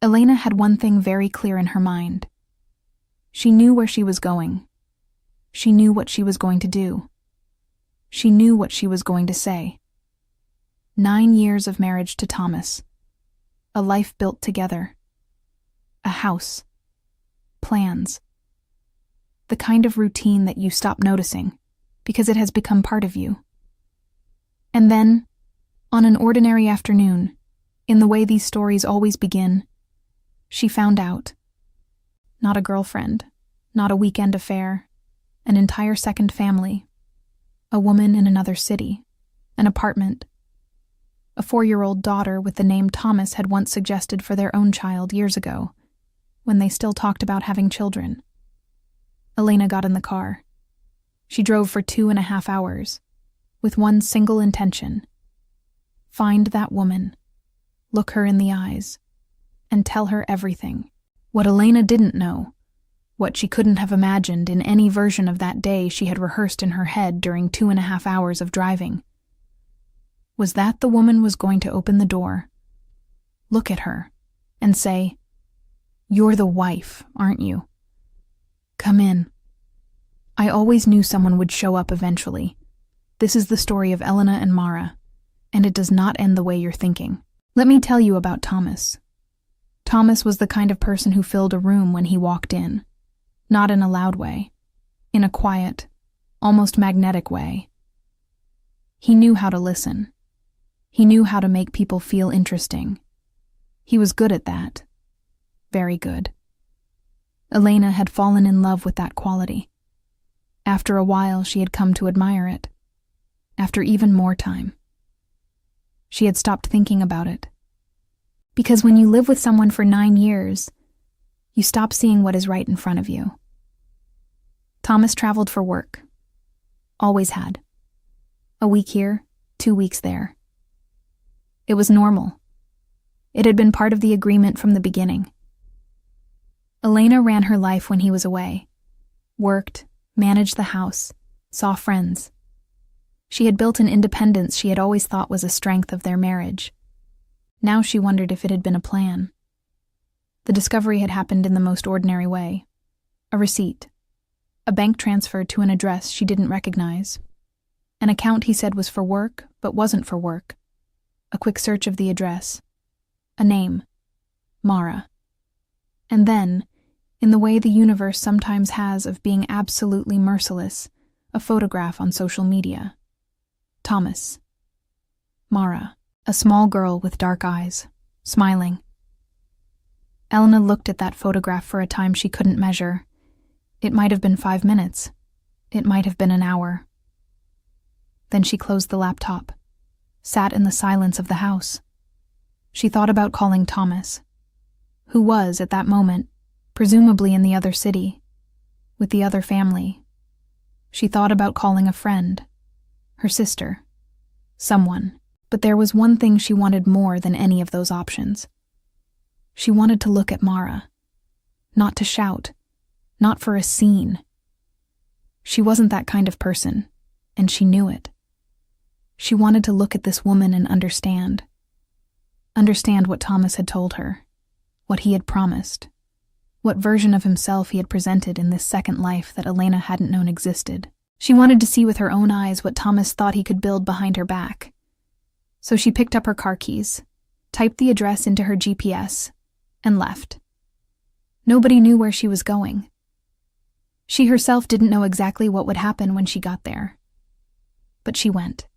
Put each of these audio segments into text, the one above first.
Elena had one thing very clear in her mind. She knew where she was going. She knew what she was going to do. She knew what she was going to say. 9 years of marriage to Thomas. A life built together. A house. Plans. The kind of routine that you stop noticing because it has become part of you. And then, on an ordinary afternoon, in the way these stories always begin, she found out. Not a girlfriend, not a weekend affair, an entire second family, a woman in another city, an apartment, a 4-year-old daughter with the name Thomas had once suggested for their own child years ago, when they still talked about having children. Elena got in the car. She drove for 2.5 hours, with one single intention: find that woman, look her in the eyes, and tell her everything. What Elena didn't know, what she couldn't have imagined in any version of that day she had rehearsed in her head during 2.5 hours of driving, was that the woman was going to open the door, look at her, and say, "You're the wife, aren't you? Come in." I always knew someone would show up eventually. This is the story of Elena and Mara, and it does not end the way you're thinking. Let me tell you about Thomas. Thomas was the kind of person who filled a room when he walked in, not in a loud way, in a quiet, almost magnetic way. He knew how to listen. He knew how to make people feel interesting. He was good at that. Very good. Elena had fallen in love with that quality. After a while, she had come to admire it. After even more time. She had stopped thinking about it. Because when you live with someone for 9 years, you stop seeing what is right in front of you. Thomas traveled for work. Always had. A week here, 2 weeks there. It was normal. It had been part of the agreement from the beginning. Elena ran her life when he was away. Worked, managed the house, saw friends. She had built an independence she had always thought was a strength of their marriage. Now she wondered if it had been a plan. The discovery had happened in the most ordinary way. A receipt. A bank transfer to an address she didn't recognize. An account he said was for work, but wasn't for work. A quick search of the address. A name. Mara. And then, in the way the universe sometimes has of being absolutely merciless, a photograph on social media. Thomas. Mara, a small girl with dark eyes, smiling. Elena looked at that photograph for a time she couldn't measure. It might have been 5 minutes. It might have been an hour. Then she closed the laptop, sat in the silence of the house. She thought about calling Thomas, who was, at that moment, presumably in the other city, with the other family. She thought about calling a friend, her sister, someone. But there was one thing she wanted more than any of those options. She wanted to look at Mara. Not to shout. Not for a scene. She wasn't that kind of person, and she knew it. She wanted to look at this woman and understand. Understand what Thomas had told her, what he had promised, what version of himself he had presented in this second life that Elena hadn't known existed. She wanted to see with her own eyes what Thomas thought he could build behind her back. So she picked up her car keys, typed the address into her GPS, and left. Nobody knew where she was going. She herself didn't know exactly what would happen when she got there. But she went.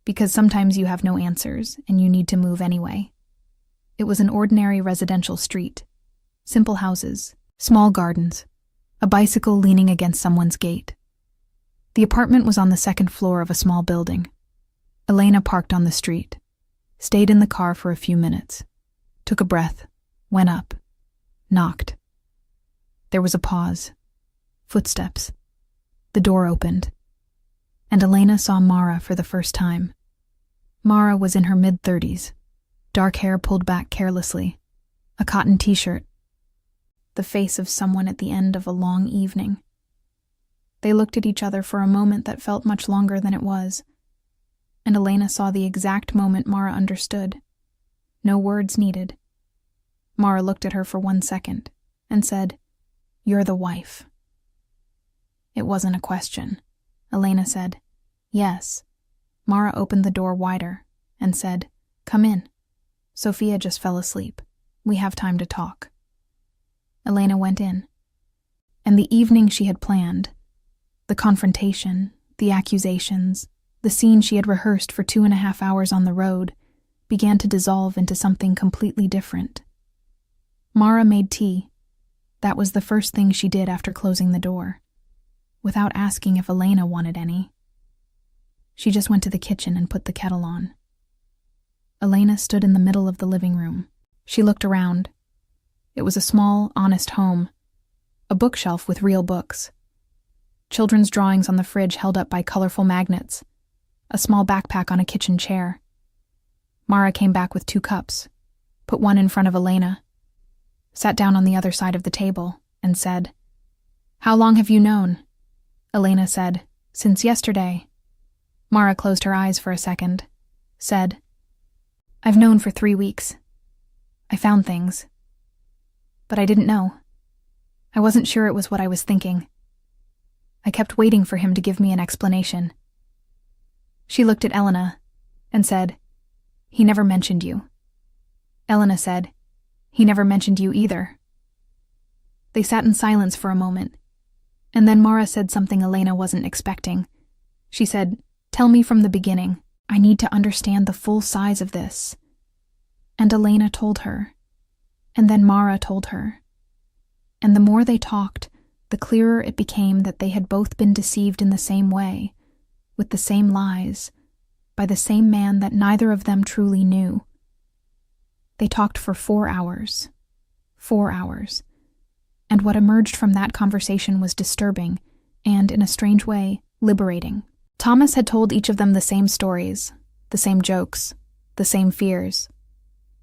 Because sometimes you have no answers, and you need to move anyway. It was an ordinary residential street. Simple houses, small gardens, a bicycle leaning against someone's gate. The apartment was on the second floor of a small building. Elena parked on the street, stayed in the car for a few minutes, took a breath, went up, knocked. There was a pause. Footsteps. The door opened. And Elena saw Mara for the first time. Mara was in her mid-30s, dark hair pulled back carelessly, a cotton t-shirt, the face of someone at the end of a long evening. They looked at each other for a moment that felt much longer than it was, and Elena saw the exact moment Mara understood. No words needed. Mara looked at her for 1 second and said, "You're the wife." It wasn't a question. Elena said, "Yes." Mara opened the door wider and said, "Come in. Sophia just fell asleep. We have time to talk." Elena went in. And the evening she had planned, the confrontation, the accusations, the scene she had rehearsed for 2.5 hours on the road, began to dissolve into something completely different. Mara made tea. That was the first thing she did after closing the door, without asking if Elena wanted any. She just went to the kitchen and put the kettle on. Elena stood in the middle of the living room. She looked around. It was a small, honest home, a bookshelf with real books, children's drawings on the fridge held up by colorful magnets, a small backpack on a kitchen chair. Mara came back with 2 cups, put one in front of Elena, sat down on the other side of the table, and said, "How long have you known?" Elena said, "Since yesterday." Mara closed her eyes for a second, said, "I've known for 3 weeks. I found things. But I didn't know. I wasn't sure it was what I was thinking. I kept waiting for him to give me an explanation." She looked at Elena and said, "He never mentioned you." Elena said, "He never mentioned you either." They sat in silence for a moment, and then Mara said something Elena wasn't expecting. She said, "Tell me from the beginning. I need to understand the full size of this." And Elena told her, and then Mara told her. And the more they talked, the clearer it became that they had both been deceived in the same way, with the same lies, by the same man that neither of them truly knew. They talked for 4 hours. 4 hours. And what emerged from that conversation was disturbing and, in a strange way, liberating. Thomas had told each of them the same stories, the same jokes, the same fears.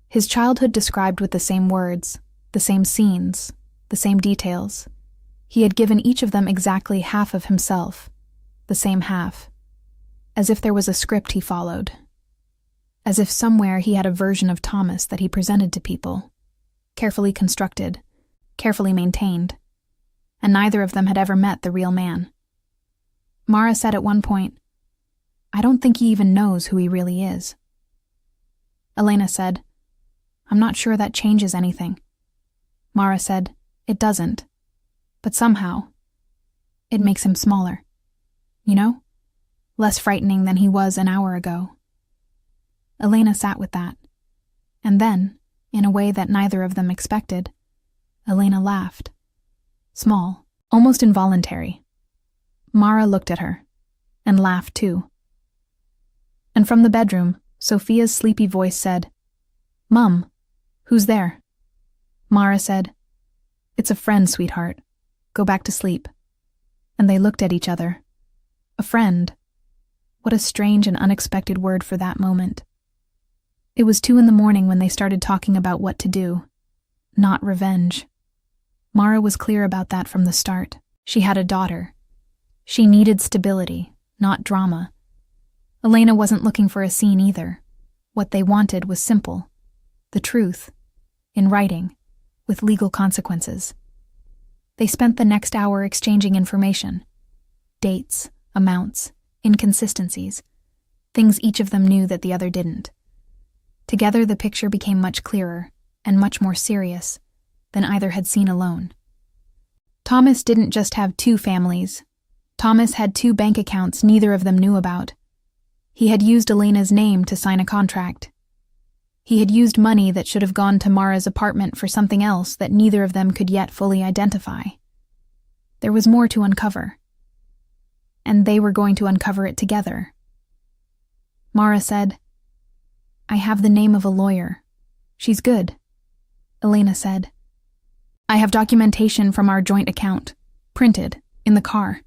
His childhood described with the same words, the same scenes, the same details. He had given each of them exactly half of himself, the same half, as if there was a script he followed, as if somewhere he had a version of Thomas that he presented to people, carefully constructed, carefully maintained, and neither of them had ever met the real man. Mara said at one point, "I don't think he even knows who he really is." Elena said, "I'm not sure that changes anything." Mara said, "It doesn't, but somehow, it makes him smaller. You know? Less frightening than he was an hour ago." Elena sat with that, and then, in a way that neither of them expected, Elena laughed. Small, almost involuntary. Mara looked at her, and laughed too. And from the bedroom, Sophia's sleepy voice said, "Mum, who's there?" Mara said, "It's a friend, sweetheart. Go back to sleep." And they looked at each other. A friend. What a strange and unexpected word for that moment. It was 2 a.m. when they started talking about what to do. Not revenge. Mara was clear about that from the start. She had a daughter. She needed stability, not drama. Elena wasn't looking for a scene either. What they wanted was simple. The truth. In writing. With legal consequences. They spent the next hour exchanging information. Dates, amounts, inconsistencies. Things each of them knew that the other didn't. Together the picture became much clearer, and much more serious, than either had seen alone. Thomas didn't just have 2 families. Thomas had 2 bank accounts neither of them knew about. He had used Elena's name to sign a contract. He had used money that should have gone to Mara's apartment for something else that neither of them could yet fully identify. There was more to uncover. And they were going to uncover it together. Mara said, "I have the name of a lawyer. She's good." Elena said, "I have documentation from our joint account, printed, in the car."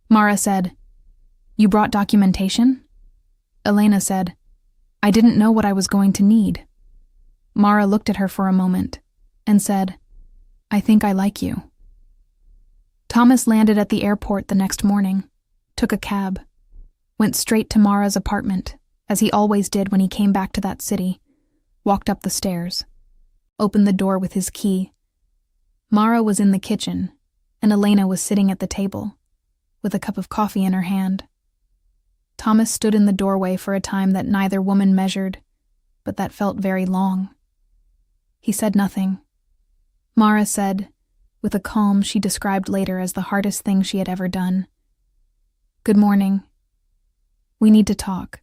Mara said, "You brought documentation?" Elena said, "I didn't know what I was going to need." Mara looked at her for a moment and said, "I think I like you." Thomas landed at the airport the next morning, took a cab, went straight to Mara's apartment, as he always did when he came back to that city, walked up the stairs. opened the door with his key. Mara was in the kitchen, and Elena was sitting at the table, with a cup of coffee in her hand. Thomas stood in the doorway for a time that neither woman measured, but that felt very long. He said nothing. Mara said, with a calm she described later as the hardest thing she had ever done, "Good morning. We need to talk."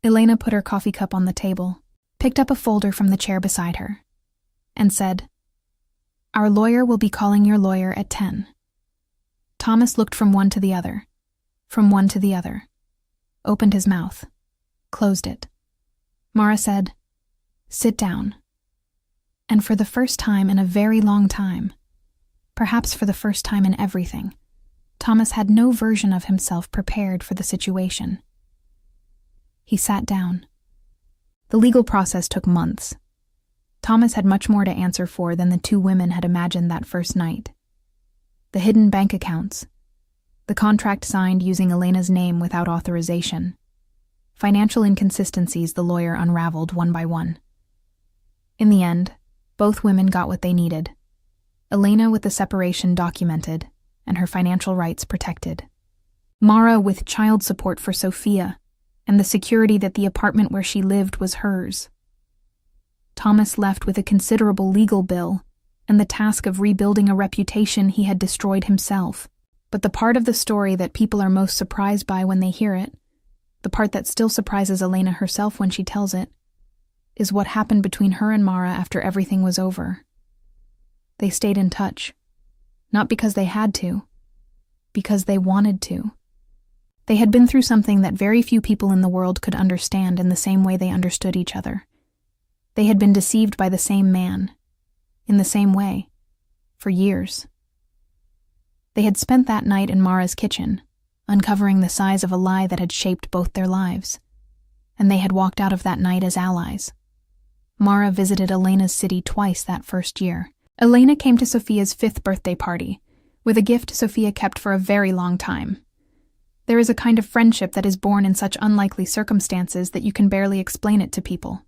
Elena put her coffee cup on the table, picked up a folder from the chair beside her, and said, "Our lawyer will be calling your lawyer at 10. Thomas looked from one to the other, opened his mouth, closed it. Mara said, "Sit down." And for the first time in a very long time, perhaps for the first time in everything, Thomas had no version of himself prepared for the situation. He sat down. The legal process took months. Thomas had much more to answer for than the two women had imagined that first night. The hidden bank accounts, the contract signed using Elena's name without authorization, financial inconsistencies the lawyer unraveled one by one. In the end, both women got what they needed. Elena with the separation documented and her financial rights protected. Mara with child support for Sophia and the security that the apartment where she lived was hers. Thomas left with a considerable legal bill and the task of rebuilding a reputation he had destroyed himself. But the part of the story that people are most surprised by when they hear it, the part that still surprises Elena herself when she tells it, is what happened between her and Mara after everything was over. They stayed in touch, not because they had to, because they wanted to. They had been through something that very few people in the world could understand in the same way they understood each other. They had been deceived by the same man, in the same way, for years. They had spent that night in Mara's kitchen, uncovering the size of a lie that had shaped both their lives, and they had walked out of that night as allies. Mara visited Elena's city twice that first year. Elena came to Sophia's 5th birthday party, with a gift Sophia kept for a very long time. There is a kind of friendship that is born in such unlikely circumstances that you can barely explain it to people.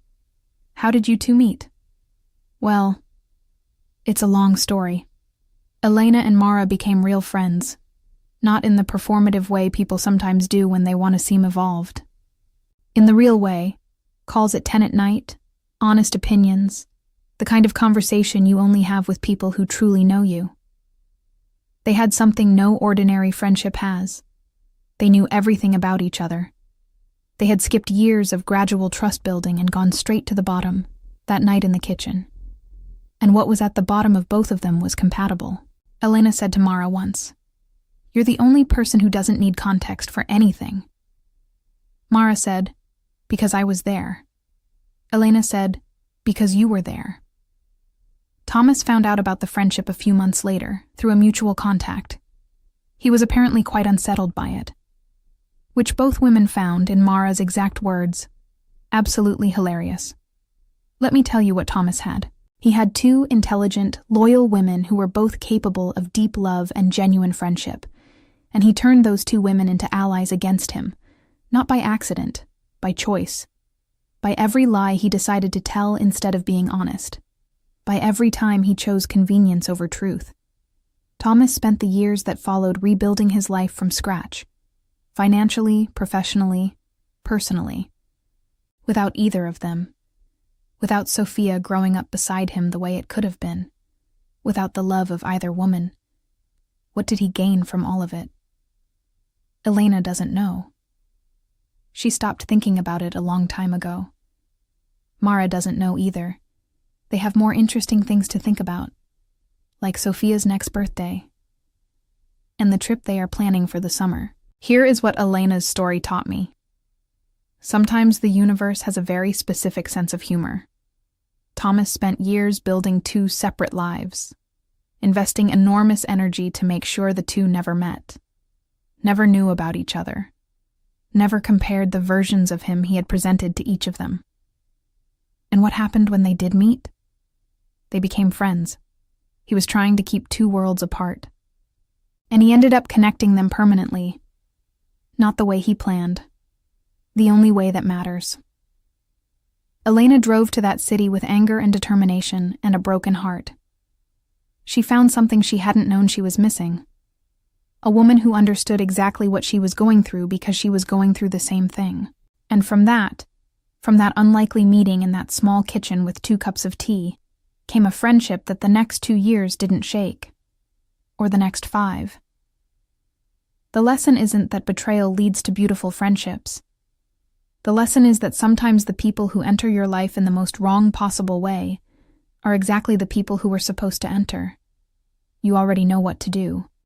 How did you two meet? Well, it's a long story. Elena and Mara became real friends, not in the performative way people sometimes do when they want to seem evolved. In the real way, calls at 10 at night, honest opinions, the kind of conversation you only have with people who truly know you. They had something no ordinary friendship has. They knew everything about each other. They had skipped years of gradual trust building and gone straight to the bottom, that night in the kitchen. And what was at the bottom of both of them was compatible. Elena said to Mara once, "You're the only person who doesn't need context for anything." Mara said, "Because I was there." Elena said, "Because you were there." Thomas found out about the friendship a few months later, through a mutual contact. He was apparently quite unsettled by it, which both women found, in Mara's exact words, absolutely hilarious. Let me tell you what Thomas had. He had two intelligent, loyal women who were both capable of deep love and genuine friendship, and he turned those two women into allies against him, not by accident, by choice, by every lie he decided to tell instead of being honest, by every time he chose convenience over truth. Thomas spent the years that followed rebuilding his life from scratch, financially, professionally, personally, without either of them, without Sophia growing up beside him the way it could have been, without the love of either woman. What did he gain from all of it? Elena doesn't know. She stopped thinking about it a long time ago. Mara doesn't know either. They have more interesting things to think about, like Sophia's next birthday, and the trip they are planning for the summer. Here is what Elena's story taught me. Sometimes the universe has a very specific sense of humor. Thomas spent years building two separate lives, investing enormous energy to make sure the two never met, never knew about each other, never compared the versions of him he had presented to each of them. And what happened when they did meet? They became friends. He was trying to keep two worlds apart. And he ended up connecting them permanently. Not the way he planned. The only way that matters. Elena drove to that city with anger and determination and a broken heart. She found something she hadn't known she was missing. A woman who understood exactly what she was going through because she was going through the same thing. And from that unlikely meeting in that small kitchen with 2 cups of tea, came a friendship that the next 2 years didn't shake. Or the next 5. The lesson isn't that betrayal leads to beautiful friendships. The lesson is that sometimes the people who enter your life in the most wrong possible way are exactly the people who were supposed to enter. You already know what to do.